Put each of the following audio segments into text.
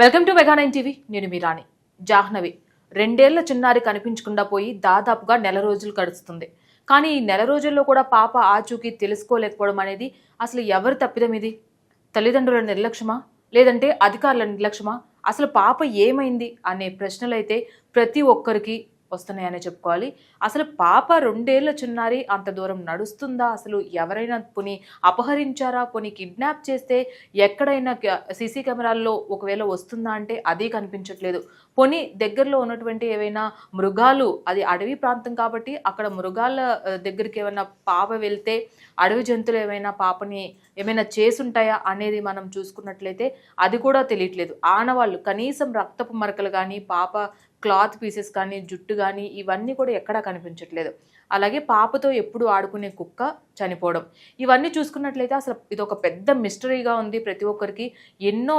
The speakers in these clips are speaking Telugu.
Welcome to మెగా9 TV. నేను మీ రాణి. జాహ్నవి 2 ఏళ్ల చిన్నారి కనిపించకుండా పోయి దాదాపుగా నెల రోజులు గడుస్తుంది. కానీ ఈ నెల రోజుల్లో కూడా పాప ఆచూకీ తెలుసుకోలేకపోవడం అనేది అసలు ఎవరి తప్పిదం ఇది? తల్లిదండ్రుల నిర్లక్ష్యమా, లేదంటే అధికారుల నిర్లక్ష్యమా? అసలు పాప ఏమైంది అనే ప్రశ్నలైతే ప్రతి ఒక్కరికి వస్తున్నాయనే చెప్పుకోవాలి. అసలు పాప 2 ఏళ్ల చిన్నారి అంత దూరం నడుస్తుందా? అసలు ఎవరైనా పోనీ అపహరించారా? పోనీ కిడ్నాప్ చేస్తే ఎక్కడైనా సీసీ కెమెరాల్లో ఒకవేళ వస్తుందా అంటే అది కనిపించట్లేదు. పోనీ దగ్గరలో ఉన్నటువంటి ఏవైనా మృగాలు, అది అడవి ప్రాంతం కాబట్టి అక్కడ మృగాల దగ్గరికి ఏమైనా పాప వెళ్తే అడవి జంతువులు ఏమైనా పాపని ఏమైనా చేసుంటాయా అనేది మనం చూసుకున్నట్లయితే అది కూడా తెలియట్లేదు. ఆనవాళ్ళు కనీసం రక్తపు మరకలు కానీ, పాప క్లాత్ పీసెస్ కానీ, జుట్టు కానీ ఇవన్నీ కూడా ఎక్కడా కనిపించట్లేదు. అలాగే పాపతో ఎప్పుడు ఆడుకునే కుక్క చనిపోవడం, ఇవన్నీ చూసుకున్నట్లయితే అసలు ఇది ఒక పెద్ద మిస్టరీగా ఉంది ప్రతి ఒక్కరికి. ఎన్నో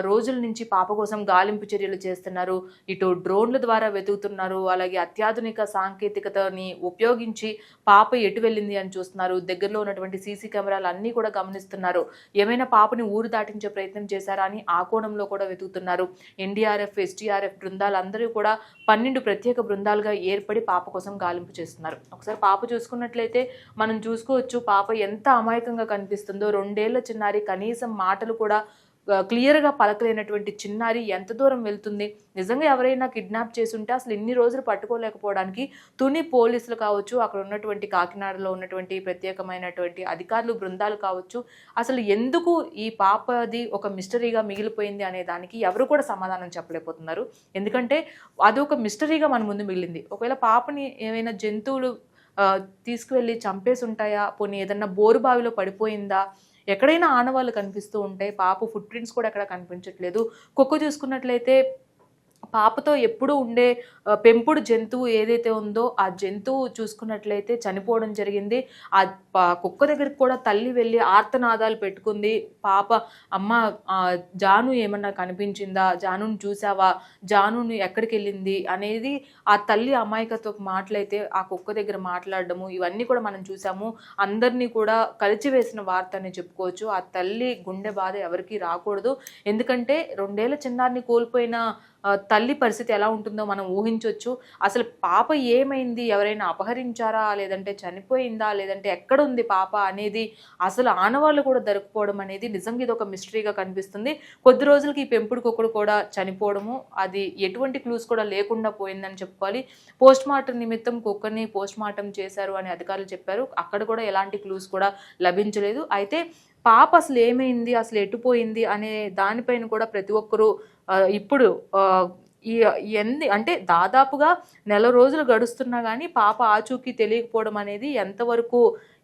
రోజుల నుంచి పాప కోసం గాలింపు చర్యలు చేస్తున్నారు. ఇటు డ్రోన్ల ద్వారా వెతుకుతున్నారు, అలాగే అత్యాధునిక సాంకేతికతని ఉపయోగించి పాప ఎటు వెళ్ళింది అని చూస్తున్నారు. దగ్గరలో ఉన్నటువంటి సీసీ కెమెరాలు అన్నీ కూడా గమనిస్తున్నారు. ఏమైనా పాపని ఊరు దాటించే ప్రయత్నం చేశారా అని ఆ కోణంలో కూడా వెతుకుతున్నారు. ఎన్డీఆర్ఎఫ్, ఎస్డీఆర్ఎఫ్ బృందాలు అందరూ కూడా 12 ప్రత్యేక బృందాలుగా ఏర్పడి పాప కోసం గాలింపు చేస్తున్నారు. ఒకసారి పాప చూసుకున్నట్లయితే మనం చూసుకోవచ్చు పాప ఎంత అమాయకంగా కనిపిస్తుందో. 2 ఏళ్ల చిన్నారి, కనీసం మాటలు కూడా క్లియర్గా పలకలేనటువంటి చిన్నారి ఎంత దూరం వెళ్తుంది? నిజంగా ఎవరైనా కిడ్నాప్ చేసుంటే అసలు ఇన్ని రోజులు పట్టుకోలేకపోవడానికి తుని పోలీసులు కావచ్చు, అక్కడ ఉన్నటువంటి కాకినాడలో ఉన్నటువంటి ప్రత్యేకమైనటువంటి అధికారులు బృందాలు కావచ్చు, అసలు ఎందుకు ఈ పాపది ఒక మిస్టరీగా మిగిలిపోయింది అనే దానికి ఎవరు కూడా సమాధానం చెప్పలేకపోతున్నారు. ఎందుకంటే అది ఒక మిస్టరీగా మన ముందు మిగిలింది. ఒకవేళ పాపని ఏమైనా జంతువులు తీసుకువెళ్ళి చంపేసి ఉంటాయా? పోనీ ఏదన్నా బోరు బావిలో పడిపోయిందా? ఎక్కడైనా ఆనవాళ్ళు కనిపిస్తూ ఉంటాయి. పాప ఫుట్ ప్రింట్స్ కూడా ఎక్కడ కనిపించట్లేదు. కుక్క చూసుకున్నట్లయితే పాపతో ఎప్పుడూ ఉండే పెంపుడు జంతువు ఏదైతే ఉందో ఆ జంతువు చూసుకున్నట్లయితే చనిపోవడం జరిగింది. ఆ కుక్క దగ్గరికి కూడా తల్లి వెళ్ళి ఆర్తనాదాలు పెట్టుకుంది. పాప అమ్మ జాను ఏమన్నా కనిపించిందా? జానుని చూసావా? జానుని ఎక్కడికి వెళ్ళింది అనేది ఆ తల్లి అమాయకత్వ మాటలైతే ఆ కుక్క దగ్గర మాట్లాడడము ఇవన్నీ కూడా మనం చూసాము. అందరినీ కూడా కలిచివేసిన వార్త అని చెప్పుకోవచ్చు. ఆ తల్లి గుండె బాధ ఎవరికీ రాకూడదు. ఎందుకంటే 2 ఏళ్ల చిన్నారిని కోల్పోయిన తల్లి పరిస్థితి ఎలా ఉంటుందో మనం ఊహించవచ్చు. అసలు పాప ఏమైంది? ఎవరైనా అపహరించారా? లేదంటే చనిపోయిందా? లేదంటే ఎక్కడుంది పాప అనేది అసలు ఆనవాళ్ళు కూడా దొరకపోవడం అనేది నిజంగా ఇది ఒక మిస్టరీగా కనిపిస్తుంది. కొద్ది రోజులకి ఈ పెంపుడు కుక్కడు కూడా చనిపోవడము, అది ఎటువంటి క్లూస్ కూడా లేకుండా పోయిందని చెప్పుకోవాలి. పోస్ట్ మార్టం నిమిత్తం కుక్కని పోస్ట్ మార్టం చేశారు అని అధికారులు చెప్పారు. అక్కడ కూడా ఎలాంటి క్లూస్ కూడా లభించలేదు. అయితే పాప అసలు ఏమైంది, అసలు ఎటుపోయింది అనే దానిపైన కూడా ప్రతి ఒక్కరూ ఇప్పుడు ఈ అంటే దాదాపుగా నెల రోజులు గడుస్తున్నా కానీ పాప ఆచూకీ తెలియకపోవడం అనేది ఎంతవరకు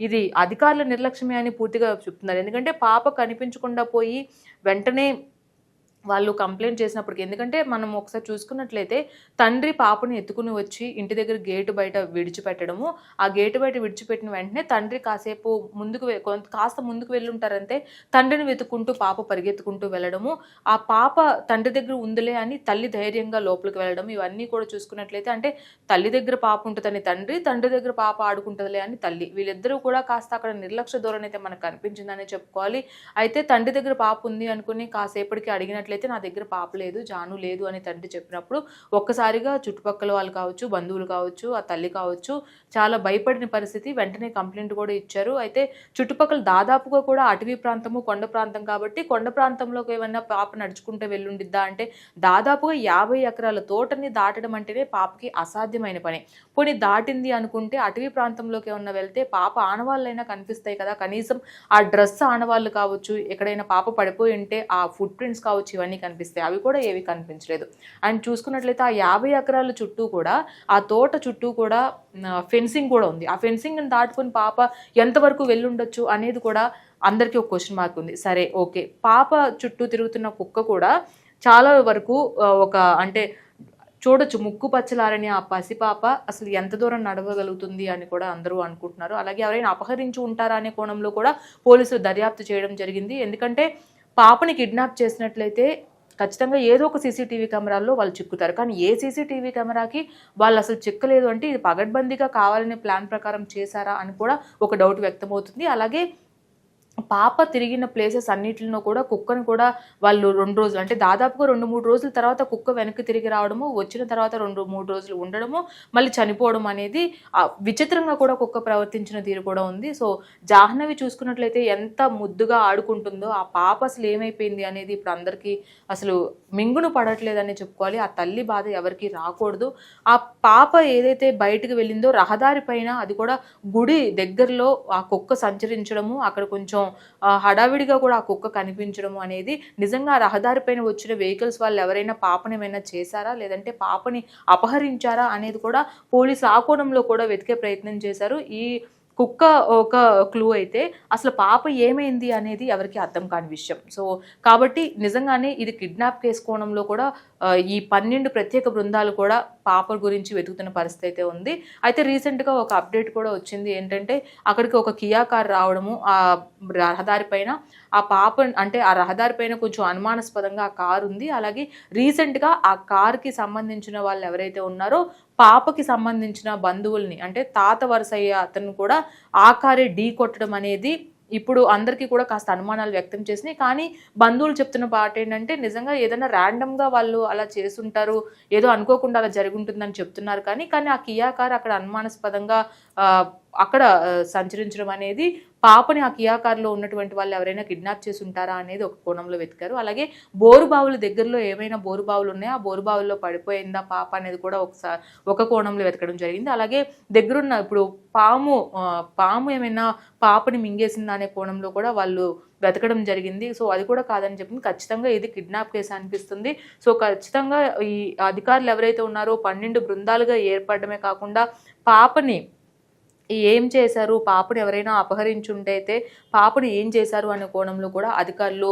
ఇది అధికారుల నిర్లక్ష్యమే అని పూర్తిగా చెప్తున్నారు. ఎందుకంటే పాప కనిపించకుండా పోయి వెంటనే వాళ్ళు కంప్లైంట్ చేసినప్పటికీ, ఎందుకంటే మనం ఒకసారి చూసుకున్నట్లయితే తండ్రి పాపని ఎత్తుకుని వచ్చి ఇంటి దగ్గర గేటు బయట విడిచిపెట్టడము, ఆ గేటు బయట విడిచిపెట్టిన వెంటనే తండ్రి కాసేపు కాస్త ముందుకు వెళ్ళుంటారంటే తండ్రిని వెతుక్కుంటూ పాప పరిగెత్తుకుంటూ వెళ్ళడము, ఆ పాప తండ్రి దగ్గర ఉందిలే అని తల్లి ధైర్యంగా లోపలికి వెళ్ళడం, ఇవన్నీ కూడా చూసుకున్నట్లయితే అంటే తల్లి దగ్గర పాప ఉంటుందని తండ్రి, తండ్రి దగ్గర పాప ఆడుకుంటుందిలే అని తల్లి, వీళ్ళిద్దరూ కూడా కాస్త అక్కడ నిర్లక్ష్య ధోరణి అయితే మనకు కనిపించిందని చెప్పుకోవాలి. అయితే తండ్రి దగ్గర పాప ఉంది అనుకుని కాసేపటికి అడిగినట్లయితే నా దగ్గర పాప లేదు, జాను లేదు అని తండ్రి చెప్పినప్పుడు ఒక్కసారిగా చుట్టుపక్కల వాళ్ళు కావచ్చు, బంధువులు కావచ్చు, ఆ తల్లి కావచ్చు చాలా భయపడిన పరిస్థితి. వెంటనే కంప్లైంట్ కూడా ఇచ్చారు. అయితే చుట్టుపక్కల దాదాపుగా కూడా అటవీ ప్రాంతము, కొండ ప్రాంతం కాబట్టి కొండ ప్రాంతంలోకి ఏమన్నా పాప నడుచుకుంటూ వెళ్ళుండిద్దా అంటే దాదాపుగా 50 ఎకరాల తోటని దాటడం అంటేనే పాపకి అసాధ్యమైన పని. పోనీ దాటింది అనుకుంటే అటవీ ప్రాంతంలోకి ఏమన్నా వెళ్తే పాప ఆనవాళ్ళైనా కనిపిస్తాయి కదా, కనీసం ఆ డ్రెస్ ఆనవాళ్ళు కావచ్చు, ఎక్కడైనా పాప పడిపోయి ఉంటే ఆ ఫుట్ ప్రింట్స్ కావచ్చు, ఇవన్నీ కనిపిస్తాయి. అవి కూడా ఏవి కనిపించలేదు. అండ్ చూసుకున్నట్లయితే ఆ 50 ఎకరాల చుట్టూ కూడా, ఆ తోట చుట్టూ కూడా ఫెన్సింగ్ కూడా ఉంది. ఆ ఫెన్సింగ్ని దాటుకుని పాప ఎంతవరకు వెళ్ళుండొచ్చు అనేది కూడా అందరికీ ఒక క్వశ్చన్ మార్క్ ఉంది. సరే ఓకే, పాప చుట్టూ తిరుగుతున్న కుక్క కూడా చాలా వరకు ఒక అంటే చూడొచ్చు, ముక్కు పచ్చలారని ఆ పసిపాప అసలు ఎంత దూరం నడవగలుగుతుంది అని కూడా అందరూ అనుకుంటున్నారు. అలాగే ఎవరైనా అపహరించి ఉంటారా అనే కోణంలో కూడా పోలీసులు దర్యాప్తు చేయడం జరిగింది. ఎందుకంటే పాపని కిడ్నాప్ చేసినట్లయితే ఖచ్చితంగా ఏదో ఒక సీసీటీవీ కెమెరాల్లో వాళ్ళు చిక్కుతారు. కానీ ఏ సీసీటీవీ కెమెరాకి వాళ్ళు అసలు చిక్కలేదు అంటే ఇది పగడ్బందీగా కావాలనే ప్లాన్ ప్రకారం చేశారా అని కూడా ఒక డౌట్ వ్యక్తమవుతుంది. అలాగే పాప తిరిగిన ప్లేసెస్ అన్నిటిలో కూడా కుక్కను కూడా వాళ్ళు 2 రోజులు అంటే దాదాపుగా 2, 3 రోజుల తర్వాత కుక్క వెనక్కి తిరిగి రావడము, వచ్చిన తర్వాత 2, 3 రోజులు ఉండడము, మళ్ళీ చనిపోవడం అనేది విచిత్రంగా కూడా కుక్క ప్రవర్తించిన తీరు కూడా ఉంది. సో జాహ్నవి చూసుకున్నట్లయితే ఎంత ముద్దుగా ఆడుకుంటుందో, ఆ పాప అసలు ఏమైపోయింది అనేది ఇప్పుడు అందరికీ అసలు మింగును పడట్లేదని చెప్పుకోవాలి. ఆ తల్లి బాధ ఎవరికి రాకూడదు. ఆ పాప ఏదైతే బయటకు వెళ్ళిందో రహదారి పైన, అది కూడా గుడి దగ్గరలో ఆ కుక్క సంచరించడము, అక్కడ కొంచెం హడావిడిగా కూడా ఆ కుక్క కనిపించడం అనేది నిజంగా రహదారి పైన వచ్చిన వెహికల్స్ వాళ్ళు ఎవరైనా పాపని ఏమైనా చేశారా, లేదంటే పాపని అపహరించారా అనేది కూడా పోలీసు ఆ కోణంలో కూడా వెతికే ప్రయత్నం చేశారు. ఈ కుక్క ఒక క్లూ అయితే అసలు పాప ఏమైంది అనేది ఎవరికి అర్థం కాని విషయం. సో కాబట్టి నిజంగానే ఇది కిడ్నాప్ కేసు కోణంలో కూడా ఈ 12 ప్రత్యేక బృందాలు కూడా పాప గురించి వెతుకుతున్న పరిస్థితి అయితే ఉంది. అయితే రీసెంట్గా ఒక అప్డేట్ కూడా వచ్చింది. ఏంటంటే అక్కడికి ఒక కియా కార్ రావడము, ఆ రహదారి పైన ఆ పాప అంటే ఆ రహదారి పైన కొంచెం అనుమానాస్పదంగా ఆ కారు ఉంది. అలాగే రీసెంట్గా ఆ కార్కి సంబంధించిన వాళ్ళు ఎవరైతే ఉన్నారో పాపకి సంబంధించిన బంధువుల్ని అంటే తాత వరుసయ్య అతను కూడా ఆ కారే ఢీ కొట్టడం అనేది ఇప్పుడు అందరికీ కూడా కాస్త అనుమానాలు వ్యక్తం చేసినాయి. కానీ బంధువులు చెప్తున్న పాట ఏంటంటే నిజంగా ఏదైనా ర్యాండమ్గా వాళ్ళు అలా చేసుంటారు, ఏదో అనుకోకుండా అలా జరుగుంటుందని చెప్తున్నారు. కానీ ఆ కియా కార్ అక్కడ అనుమానాస్పదంగా అక్కడ సంచరించడం అనేది పాపని ఆ కియా కార్లో ఉన్నటువంటి వాళ్ళు ఎవరైనా కిడ్నాప్ చేసి ఉంటారా అనేది ఒక కోణంలో వెతికారు. అలాగే బోరుబావుల దగ్గరలో ఏమైనా బోరుబావులు ఉన్నాయా, ఆ బోరుబావుల్లో పడిపోయిందా పాప అనేది కూడా ఒక కోణంలో వెతకడం జరిగింది. అలాగే దగ్గరున్న ఇప్పుడు పాము ఏమైనా పాపని మింగేసిందా అనే కోణంలో కూడా వాళ్ళు వెతకడం జరిగింది. సో అది కూడా కాదని చెప్పింది. ఖచ్చితంగా ఇది కిడ్నాప్ కేసు అనిపిస్తుంది. సో ఖచ్చితంగా ఈ అధికారులు ఎవరైతే ఉన్నారో 12 బృందాలుగా ఏర్పడమే కాకుండా పాపని ఏం చేశారు, పాపని ఎవరైనా అపహరించుంటే అయితే పాపని ఏం చేశారు అనే కోణంలో కూడా అధికారులు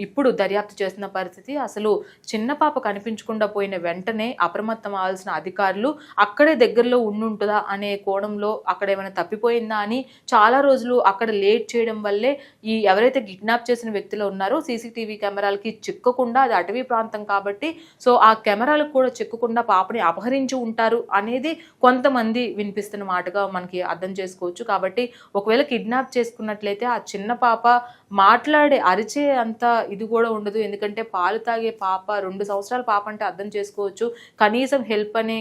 ఇప్పుడు దర్యాప్తు చేస్తున్న పరిస్థితి. అసలు చిన్న పాప కనిపించకుండా పోయిన వెంటనే అప్రమత్తం అవ్వాల్సిన అధికారులు అక్కడే దగ్గరలో ఉండుంటుందా అనే కోణంలో అక్కడ ఏమైనా తప్పిపోయిందా అని చాలా రోజులు అక్కడ లేట్ చేయడం వల్లే ఈ ఎవరైతే కిడ్నాప్ చేసిన వ్యక్తులు ఉన్నారో సీసీటీవీ కెమెరాలకి చిక్కకుండా, అది అటవీ ప్రాంతం కాబట్టి సో ఆ కెమెరాలకు కూడా చిక్కకుండా పాపని అపహరించి ఉంటారు అనేది కొంతమంది వినిపిస్తున్న మాటగా మనకి అర్థం చేసుకోవచ్చు. కాబట్టి ఒకవేళ కిడ్నాప్ చేసుకున్నట్లయితే ఆ చిన్న పాప మాట్లాడే అరిచే అంత ఇది కూడా ఉండదు. ఎందుకంటే పాలు తాగే పాప, 2 సంవత్సరాల పాప అంటే అర్థం చేసుకోవచ్చు. కనీసం హెల్ప్ అని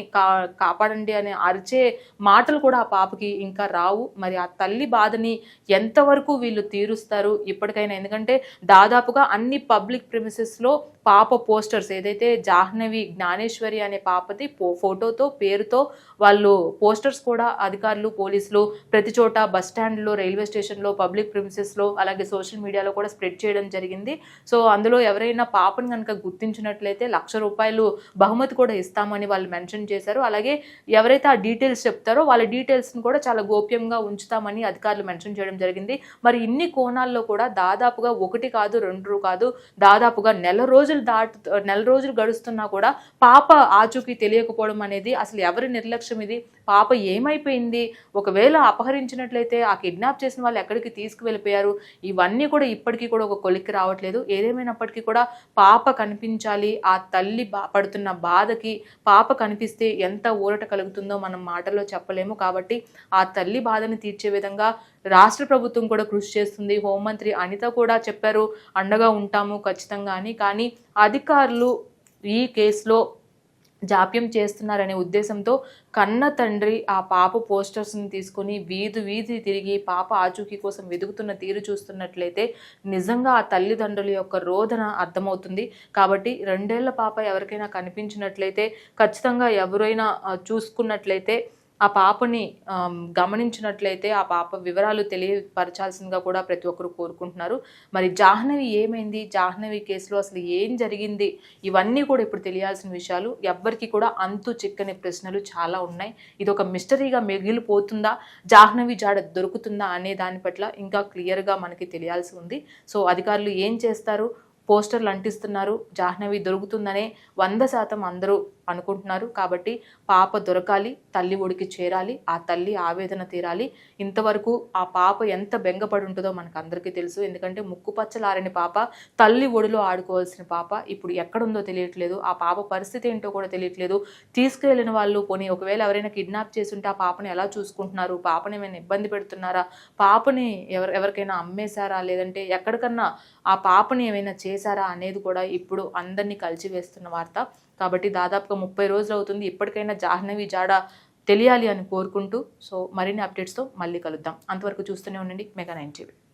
కాపాడండి అని అరిచే మాటలు కూడా ఆ పాపకి ఇంకా రావు. మరి ఆ తల్లి బాధని ఎంతవరకు వీళ్ళు తీరుస్తారు ఇప్పటికైనా? ఎందుకంటే దాదాపుగా అన్ని పబ్లిక్ ప్రిమిసెస్లో పాప పోస్టర్స్ ఏదైతే జాహ్నవి జ్ఞానేశ్వరి అనే పాపది ఫోటోతో పేరుతో వాళ్ళు పోస్టర్స్ కూడా అధికారులు పోలీసులు ప్రతి చోట బస్ స్టాండ్లో, రైల్వే స్టేషన్లో, పబ్లిక్ ప్రిమిసెస్లో, అలాగే సోషల్ మీడియాలో కూడా స్ప్రెడ్ చేయడం జరిగింది. సో అందులో ఎవరైనా పాపను కనుక గుర్తించినట్లయితే ₹1,00,000 బహుమతి కూడా ఇస్తామని వాళ్ళు మెన్షన్ చేశారు. అలాగే ఎవరైతే ఆ డీటెయిల్స్ చెప్తారో వాళ్ళ డీటెయిల్స్ని కూడా చాలా గోప్యంగా ఉంచుతామని అధికారులు మెన్షన్ చేయడం జరిగింది. మరి ఇన్ని కోణాల్లో కూడా దాదాపుగా 1 కాదు 2 కాదు దాదాపుగా నెల రోజులు గడుస్తున్నా కూడా పాప ఆచూకీ తెలియకపోవడం అనేది అసలు ఎవరి నిర్లక్ష్యం ఇది? పాప ఏమైపోయింది? ఒకవేళ అపహరించినట్లయితే ఆ కిడ్నాప్ చేసిన వాళ్ళు ఎక్కడికి తీసుకువెళ్ళిపోయారు? ఇవన్నీ కూడా ఇప్పటికీ కూడా ఒక కొలిక్కి రావట్లేదు. ఏదేమైనప్పటికీ కూడా పాప కనిపించాలి. ఆ తల్లి పడుతున్న బాధకి పాప కనిపిస్తే ఎంత ఊరట కలుగుతుందో మనం మాటల్లో చెప్పలేము. కాబట్టి ఆ తల్లి బాధని తీర్చే విధంగా రాష్ట్ర ప్రభుత్వం కూడా కృషి చేస్తుంది. హోంమంత్రి అనిత కూడా చెప్పారు అండగా ఉంటాము ఖచ్చితంగా అని. కానీ అధికారులు ఈ కేసులో జాప్యం చేస్తున్నారనే ఉద్దేశంతో కన్న తండ్రి ఆ పాప పోస్టర్స్ని తీసుకొని వీధి తిరిగి పాప ఆచూకీ కోసం వెతుకుతున్న తీరు చూస్తున్నట్లయితే నిజంగా ఆ తల్లిదండ్రుల యొక్క రోదన అర్థమవుతుంది. కాబట్టి 2 ఏళ్ల పాప ఎవరికైనా కనిపించినట్లయితే ఖచ్చితంగా ఎవరైనా చూసుకున్నట్లయితే ఆ పాపని గమనించినట్లయితే ఆ పాప వివరాలు తెలియపరచాల్సిందిగా కూడా ప్రతి ఒక్కరు కోరుకుంటున్నారు. మరి జాహ్నవి ఏమైంది, జాహ్నవి కేసులో అసలు ఏం జరిగింది, ఇవన్నీ కూడా ఇప్పుడు తెలియాల్సిన విషయాలు. ఎవ్వరికి కూడా అంతు చిక్కని ప్రశ్నలు చాలా ఉన్నాయి. ఇది ఒక మిస్టరీగా మిగిలిపోతుందా, జాహ్నవి జాడ దొరుకుతుందా అనే దాని పట్ల ఇంకా క్లియర్గా మనకి తెలియాల్సి ఉంది. సో అధికారులు ఏం చేస్తారు? పోస్టర్లు అంటిస్తున్నారు, జాహ్నవి దొరుకుతుందనే 100% అందరూ అనుకుంటున్నారు. కాబట్టి పాప దొరకాలి, తల్లి ఒడికి చేరాలి, ఆ తల్లి ఆవేదన తీరాలి. ఇంతవరకు ఆ పాప ఎంత బెంగపడి ఉంటుందో మనకు అందరికీ తెలుసు. ఎందుకంటే ముక్కుపచ్చలారని పాప, తల్లి ఒడిలో ఆడుకోవాల్సిన పాప ఇప్పుడు ఎక్కడుందో తెలియట్లేదు. ఆ పాప పరిస్థితి ఏంటో కూడా తెలియట్లేదు. తీసుకువెళ్ళిన వాళ్ళు పోనీ ఒకవేళ ఎవరైనా కిడ్నాప్ చేసుంటే ఆ పాపని ఎలా చూసుకుంటున్నారు, పాపని ఏమైనా ఇబ్బంది పెడుతున్నారా, పాపని ఎవరికైనా అమ్మేశారా, లేదంటే ఎక్కడికన్నా ఆ పాపని ఏమైనా చేశారా అనేది కూడా ఇప్పుడు అందరినీ కలిచివేస్తున్న వార్త. కాబట్టి దాదాపుగా 30 రోజులు అవుతుంది. ఇప్పటికైనా జాహ్నవి జాడ తెలియాలి అని కోరుకుంటూ, సో మరిన్ని అప్డేట్స్తో మళ్ళీ కలుద్దాం. అంతవరకు చూస్తూనే ఉండండి మెగా 9 టీవీ.